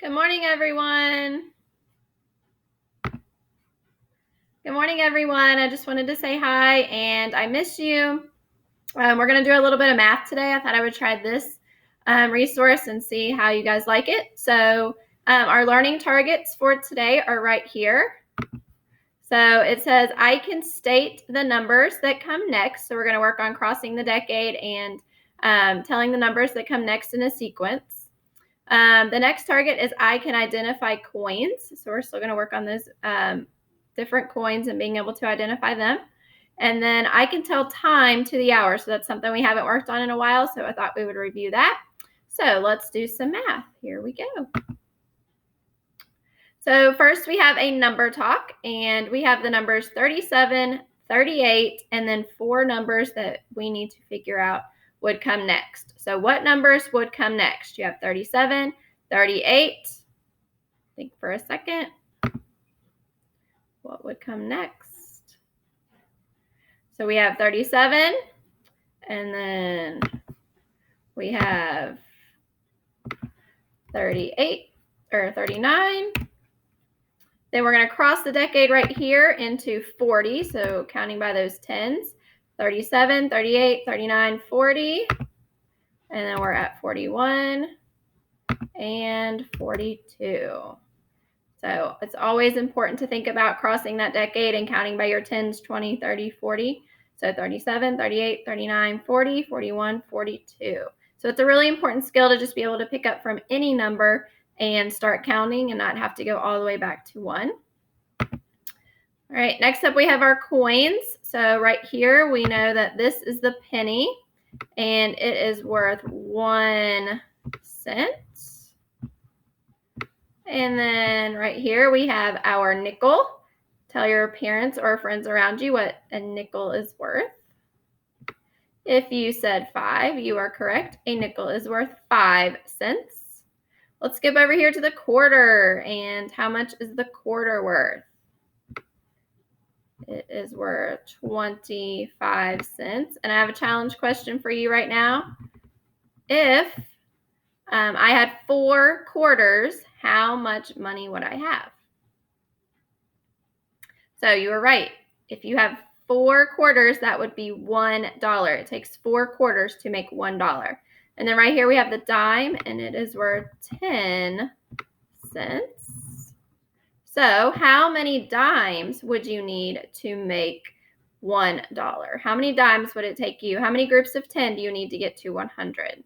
Good morning, everyone. Good morning, everyone. I just wanted to say hi, and I miss you. We're going to do a little bit of math today. I thought I would try this resource and see how you guys like it. So our learning targets for today are right here. So it says, I can state the numbers that come next. So we're going to work on crossing the decade and telling the numbers that come next in a sequence. The next target is I can identify coins. So we're still going to work on those different coins and being able to identify them. And then I can tell time to the hour. So that's something we haven't worked on in a while. So I thought we would review that. So let's do some math. Here we go. So first we have a number talk, and we have the numbers 37, 38, and then 4 numbers that we need to figure out would come next. So what numbers would come next? You have 37, 38. Think for a second. What would come next? So we have 37, and then we have 38 or 39. Then we're going to cross the decade right here into 40, so counting by those tens. 37, 38, 39, 40, and then we're at 41 and 42. So it's always important to think about crossing that decade and counting by your 10s, 20, 30, 40. So 37, 38, 39, 40, 41, 42. So it's a really important skill to just be able to pick up from any number and start counting and not have to go all the way back to 1. All right, next up we have our coins. So right here we know that this is the penny, and it is worth 1 cent. And then right here we have our nickel. Tell your parents or friends around you what a nickel is worth. If you said 5, you are correct. A nickel is worth 5 cents. Let's skip over here to the quarter. And how much is the quarter worth? It is worth 25 cents. And I have a challenge question for you right now. If I had 4 quarters, how much money would I have? So you were right. If you have 4 quarters, that would be $1. It takes 4 quarters to make $1. And then right here we have the dime, and it is worth 10 cents. So how many dimes would you need to make $1? How many dimes would it take you? How many groups of 10 do you need to get to 100?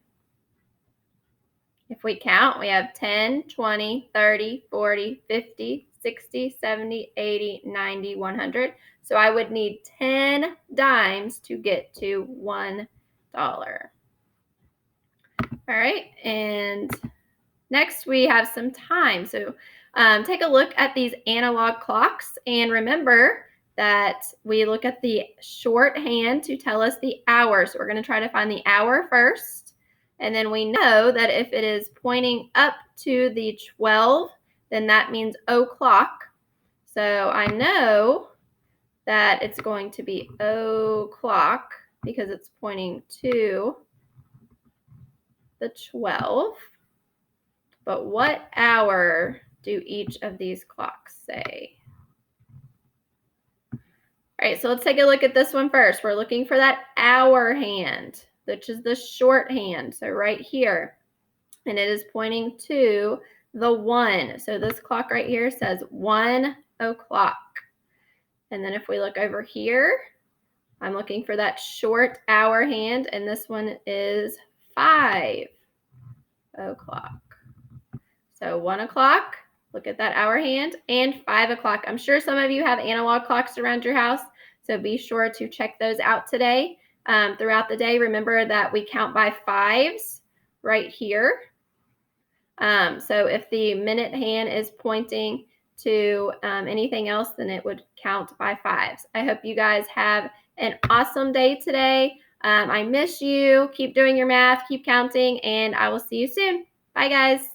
If we count, we have 10, 20, 30, 40, 50, 60, 70, 80, 90, 100. So I would need 10 dimes to get to $1. All right, and next we have some time. So take a look at these analog clocks, and remember that we look at the shorthand to tell us the hour. So we're going to try to find the hour first. And then we know that if it is pointing up to the 12, then that means o'clock. So I know that it's going to be o'clock because it's pointing to the 12. But what hour do each of these clocks say? All right, so let's take a look at this one first. We're looking for that hour hand, which is the shorthand. So right here, and it is pointing to the 1. So this clock right here says 1 o'clock. And then if we look over here, I'm looking for that short hour hand, and this one is 5 o'clock. So 1 o'clock, look at that hour hand, and 5 o'clock. I'm sure some of you have analog clocks around your house, so be sure to check those out today. Throughout the day, remember that we count by 5s right here. So if the minute hand is pointing to anything else, then it would count by 5s. I hope you guys have an awesome day today. I miss you. Keep doing your math, keep counting, and I will see you soon. Bye, guys.